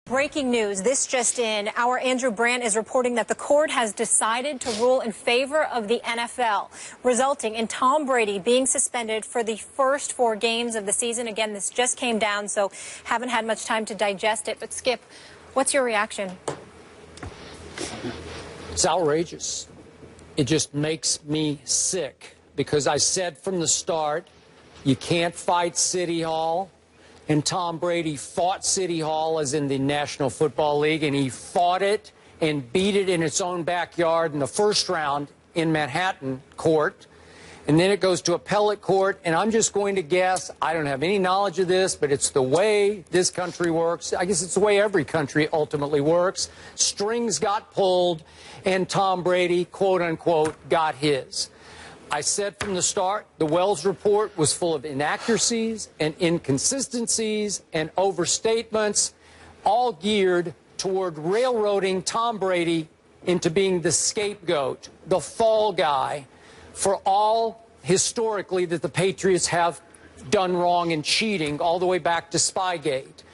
Breaking news, this just in. Our Andrew Brandt is reporting that the court has decided to rule in favor of the NFL, resulting in Tom Brady being suspended for the first 4 games of the season. Again, this just came down, so haven't had much time to digest it. But Skip, what's your reaction? It's outrageous. It just makes me sick because I said from the start, you can't fight City Hall. And Tom Brady fought City Hall, as in the National Football League, and he fought it and beat it in its own backyard in the first round in Manhattan court. And then it goes to appellate court, and I'm just going to guess, I don't have any knowledge of this, but it's the way this country works. I guess it's the way every country ultimately works. Strings got pulled, and Tom Brady, quote unquote, got his. I said from the start, the Wells report was full of inaccuracies and inconsistencies and overstatements, all geared toward railroading Tom Brady into being the scapegoat, the fall guy for all historically that the Patriots have done wrong and cheating all the way back to Spygate.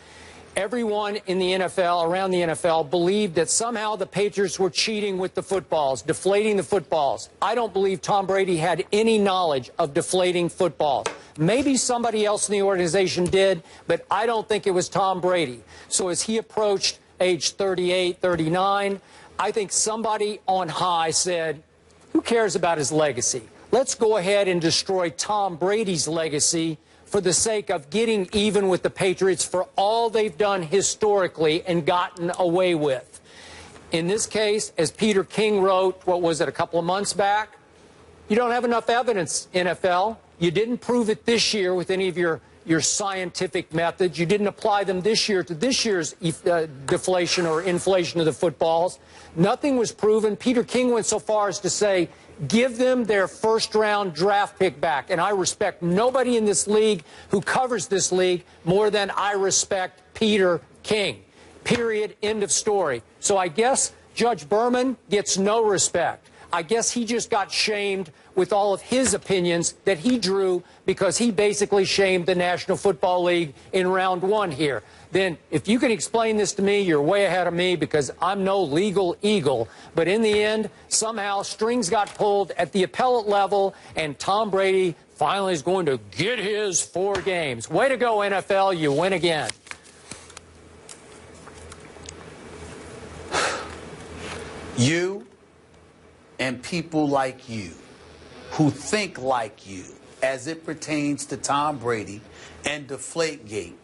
Everyone in the NFL, around the NFL, believed that somehow the Patriots were cheating with the footballs, deflating the footballs. I don't believe Tom Brady had any knowledge of deflating footballs. Maybe somebody else in the organization did, but I don't think it was Tom Brady. So as he approached age 38, 39, I think somebody on high said, who cares about his legacy? Let's go ahead and destroy Tom Brady's legacy for the sake of getting even with the Patriots for all they've done historically and gotten away with. In this case, as Peter King wrote, what was it, a couple of months back? You don't have enough evidence, NFL. You didn't prove it this year with any of your scientific methods. You didn't apply them this year to this year's deflation or inflation of the footballs. Nothing was proven. Peter King went so far as to say, give them their first-round draft pick back. And I respect nobody in this league who covers this league more than I respect Peter King. Period. End of story. So I guess Judge Berman gets no respect. I guess he just got shamed with all of his opinions that he drew because he basically shamed the National Football League in round 1 here. Then if you can explain this to me, you're way ahead of me because I'm no legal eagle. But in the end, somehow strings got pulled at the appellate level, and Tom Brady finally is going to get his 4 games. Way to go, NFL. You win again. You and people like you who think like you as it pertains to Tom Brady and Deflategate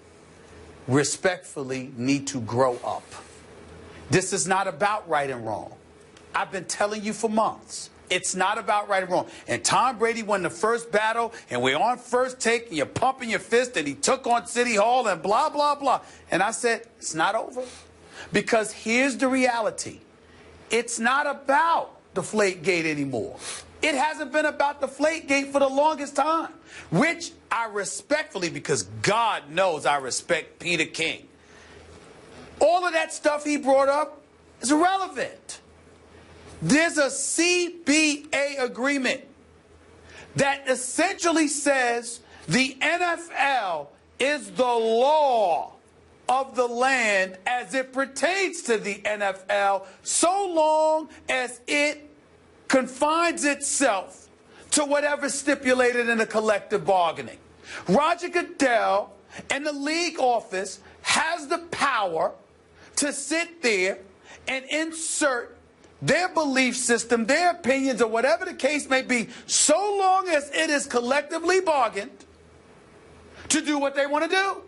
respectfully need to grow up. This is not about right and wrong. I've been telling you for months. It's not about right and wrong. And Tom Brady won the first battle, and we're on first take, and you're pumping your fist, and he took on City Hall, and blah, blah, blah. And I said, it's not over. Because here's the reality. It's not about Deflategate anymore. It hasn't been about Deflategate for the longest time, which I respectfully, because God knows I respect Peter King. All of that stuff he brought up is irrelevant. There's a CBA agreement that essentially says the NFL is the law of the land as it pertains to the NFL, so long as it confines itself to whatever's stipulated in the collective bargaining. Roger Goodell and the league office has the power to sit there and insert their belief system, their opinions, or whatever the case may be, so long as it is collectively bargained to do what they want to do.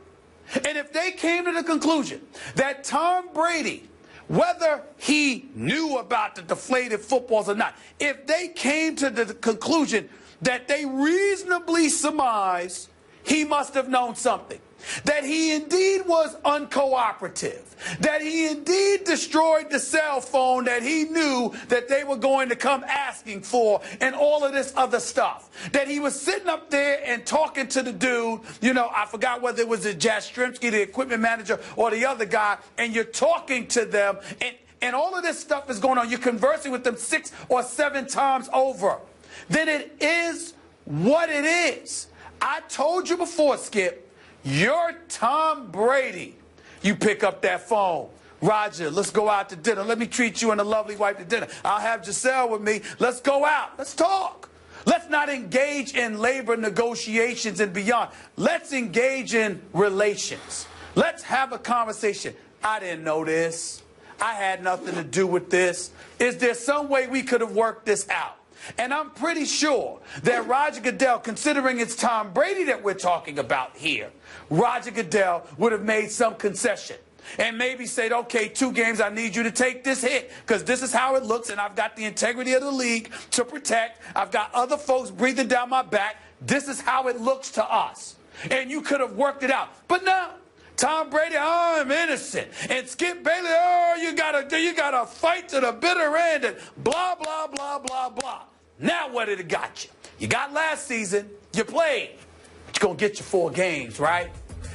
And if they came to the conclusion that Tom Brady, whether he knew about the deflated footballs or not, if they came to the conclusion that they reasonably surmise he must have known something, that he indeed was uncooperative, that he indeed destroyed the cell phone that he knew that they were going to come asking for, and all of this other stuff, that he was sitting up there and talking to the dude, you know, I forgot whether it was the Jastrzemski, the equipment manager, or the other guy, and you're talking to them, and all of this stuff is going on, you're conversing with them 6 or 7 times over, then it is what it is. I told you before, Skip, you're Tom Brady. You pick up that phone. Roger, let's go out to dinner. Let me treat you and a lovely wife to dinner. I'll have Giselle with me. Let's go out. Let's talk. Let's not engage in labor negotiations and beyond. Let's engage in relations. Let's have a conversation. I didn't know this. I had nothing to do with this. Is there some way we could have worked this out? And I'm pretty sure that Roger Goodell, considering it's Tom Brady that we're talking about here, Roger Goodell would have made some concession. And maybe said, okay, 2 games, I need you to take this hit because this is how it looks, and I've got the integrity of the league to protect. I've got other folks breathing down my back. This is how it looks to us. And you could have worked it out. But no, Tom Brady, oh, I'm innocent. And Skip Bailey, oh, you gotta fight to the bitter end and blah, blah, blah, blah, blah. Now what did it got you? You got last season, you played. But you're going to get your 4 games, right?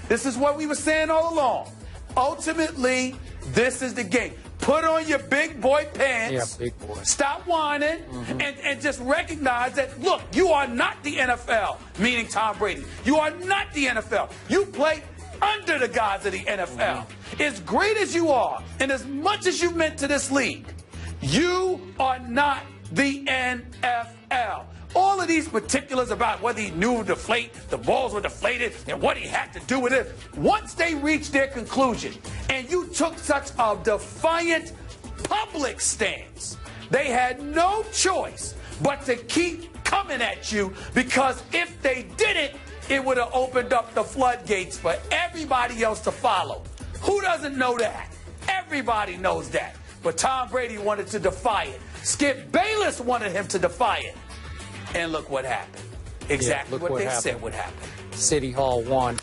This is what we were saying all along. Ultimately, this is the game. Put on your big boy pants. Yeah, big boy. Stop whining and just recognize that, look, you are not the NFL, meaning Tom Brady. You are not the NFL. You play under the guys of the NFL. As great as you are and as much as you meant to this league, you are not the NFL. All of these particulars about whether he knew the balls were deflated and what he had to do with it, once they reached their conclusion and you took such a defiant public stance, they had no choice but to keep coming at you, because if they didn't, it would have opened up the floodgates for everybody else to follow. Who doesn't know that? Everybody knows that. But Tom Brady wanted to defy it. Skip Bayless wanted him to defy it. And look what happened. Exactly what they said would happen. City Hall won.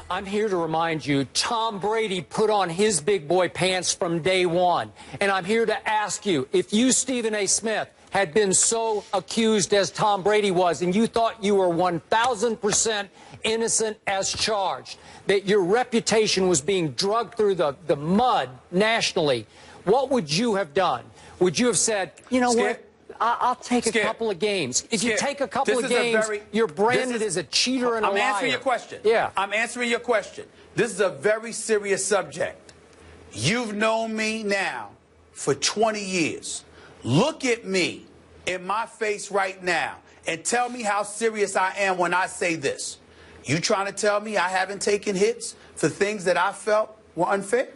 I'm here to remind you, Tom Brady put on his big boy pants from day one. And I'm here to ask you, if you, Stephen A. Smith, had been so accused as Tom Brady was, and you thought you were 1,000% innocent as charged, that your reputation was being dragged through the mud nationally, what would you have done? Would you have said, you know what? I'll take a couple of games. If you take a couple of games, you're branded as a cheater and a liar. I'm answering your question. Yeah. I'm answering your question. This is a very serious subject. You've known me now for 20 years. Look at me in my face right now and tell me how serious I am when I say this. You trying to tell me I haven't taken hits for things that I felt were unfair?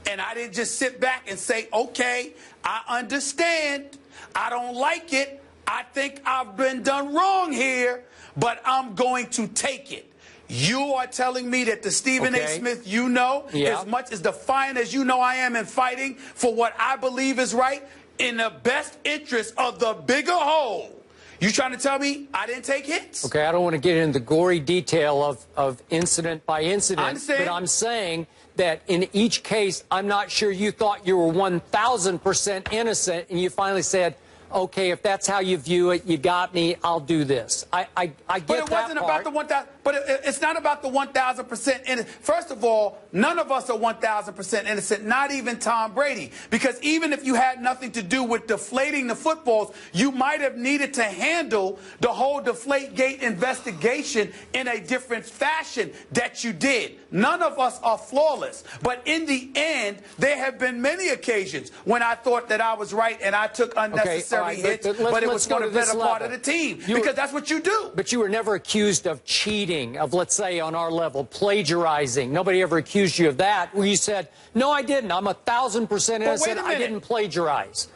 And I didn't just sit back and say, okay, I understand. I don't like it. I think I've been done wrong here, but I'm going to take it. You are telling me that the Stephen A. Smith you know, as much as defiant as you know I am in fighting for what I believe is right, in the best interest of the bigger whole, you trying to tell me I didn't take hits? Okay, I don't want to get into the gory detail of incident by incident, but I'm saying that in each case, I'm not sure you thought you were 1,000% innocent, and you finally said, okay, if that's how you view it, you got me, I'll do this. I get that. But it wasn't about the 1,000. But it's not about the 1,000% innocent. First of all, none of us are 1,000% innocent, not even Tom Brady. Because even if you had nothing to do with deflating the footballs, you might have needed to handle the whole Deflategate investigation in a different fashion that you did. None of us are flawless. But in the end, there have been many occasions when I thought that I was right and I took unnecessary hits, but it was for the better part of the team. Because that's what you do. But you were never accused of cheating, of, let's say, on our level, plagiarizing. Nobody ever accused you of that, where you said, no, I didn't. I'm 1,000% innocent. I didn't plagiarize.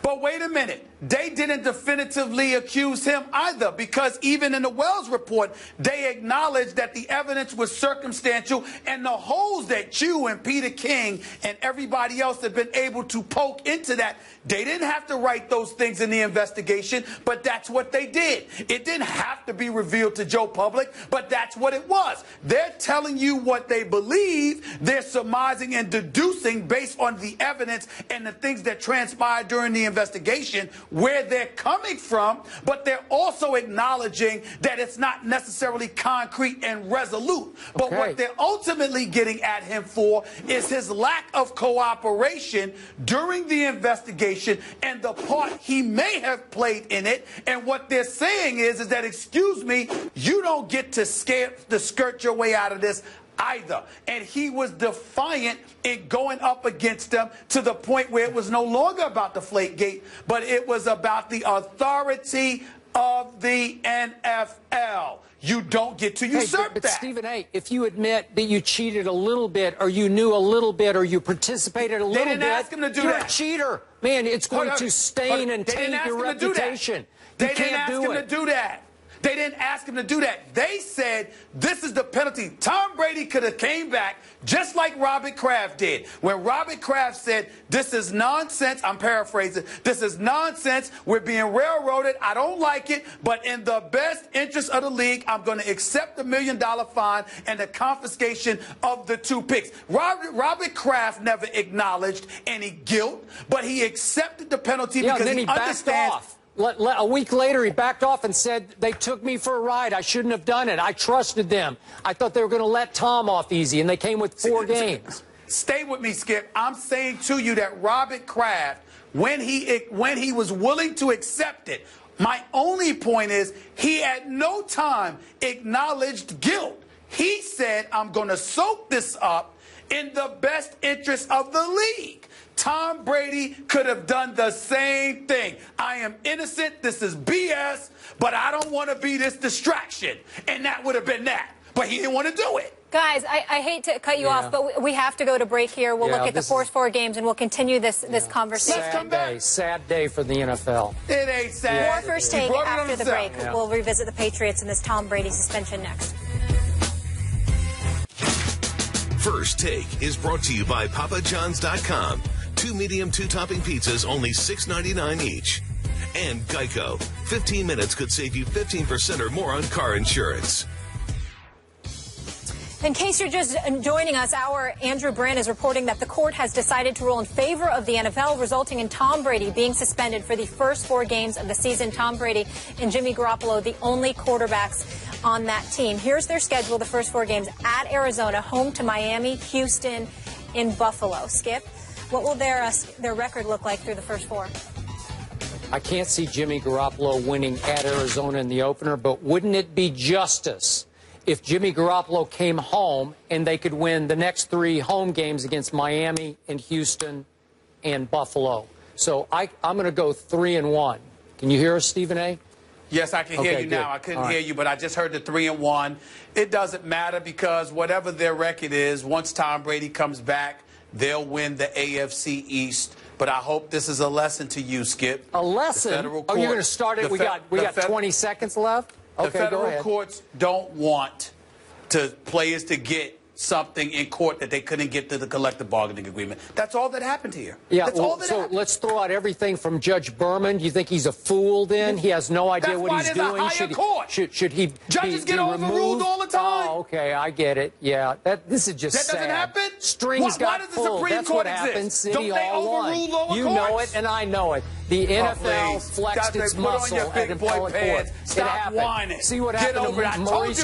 But wait a minute. They didn't definitively accuse him either, because even in the Wells report, they acknowledged that the evidence was circumstantial, and the holes that you and Peter King and everybody else have been able to poke into that, they didn't have to write those things in the investigation, but that's what they did. It didn't have to be revealed to Joe Public, but that's what it was. They're telling you what they believe. They're surmising and deducing based on the evidence and the things that transpired during the investigation, where they're coming from, but they're also acknowledging that it's not necessarily concrete and resolute. But what they're ultimately getting at him for is his lack of cooperation during the investigation and the part he may have played in it. And what they're saying is that, excuse me, you don't get to skirt your way out of this. either. And he was defiant in going up against them to the point where it was no longer about Deflategate, but it was about the authority of the NFL. You don't get to usurp but that. Stephen A., if you admit that you cheated a little bit, or you knew a little bit, or you participated a little bit, didn't ask him to do you're that. a cheater. Man, it's going to stain and taint your reputation. They didn't ask him to do that. They didn't ask him to do that. They said, this is the penalty. Tom Brady could have came back just like Robert Kraft did. When Robert Kraft said, this is nonsense, I'm paraphrasing, this is nonsense, we're being railroaded, I don't like it, but in the best interest of the league, I'm going to accept the $1 million fine and the confiscation of the 2 picks. Robert Kraft never acknowledged any guilt, but he accepted the penalty because then he understands. backed off. A week later, he backed off and said, they took me for a ride. I shouldn't have done it. I trusted them. I thought they were going to let Tom off easy, and they came with 4 games. Stay with me, Skip. I'm saying to you that Robert Kraft, when he was willing to accept it, my only point is he at no time acknowledged guilt. He said, I'm going to soak this up in the best interest of the league. Tom Brady could have done the same thing. I am innocent. This is BS, but I don't want to be this distraction. And that would have been that. But he didn't want to do it. Guys, I hate to cut you off, but we have to go to break here. We'll look at the first 4 games, and we'll continue this conversation. Sad day for the NFL. It ain't sad. More First Take after the break. We'll revisit the Patriots and this Tom Brady suspension next. First Take is brought to you by PapaJohns.com. 2 medium 2-topping pizzas, only $6.99 each. And Geico. 15 minutes could save you 15% or more on car insurance. In case you're just joining us, our Andrew Brandt is reporting that the court has decided to rule in favor of the NFL, resulting in Tom Brady being suspended for the first 4 games of the season. Tom Brady and Jimmy Garoppolo, the only quarterbacks on that team. Here's their schedule, the first 4 games: at Arizona, home to Miami, Houston, in Buffalo. Skip, what will their record look like through the first 4? I can't see Jimmy Garoppolo winning at Arizona in the opener, but wouldn't it be justice if Jimmy Garoppolo came home and they could win the next 3 home games against Miami and Houston and Buffalo? So I'm going to go 3-1. Can you hear us, Stephen A.? Yes, I can hear you now. I couldn't hear you, but I just heard the 3-1. It doesn't matter because whatever their record is, once Tom Brady comes back, they'll win the AFC East. But I hope this is a lesson to you, Skip. A lesson? Oh, you're going to start it? We got 20 seconds left? Okay, the federal courts don't want players to get something in court that they couldn't get to the collective bargaining agreement. That's all that happened here. Yeah, that's all that happened. Let's throw out everything from Judge Berman. Do you think he's a fool then? He has no idea what he's doing? That's why there's a higher court. Should he Judges get overruled all the time. Oh, okay, I get it. Yeah, this is just sad. That doesn't happen? Strings got pulled. Why does the Supreme Court exist? City Don't they Hall overrule lower courts? You know it, and I know it. The NFL flexed its muscle at appellate court. Stop whining. See what happened to Maurice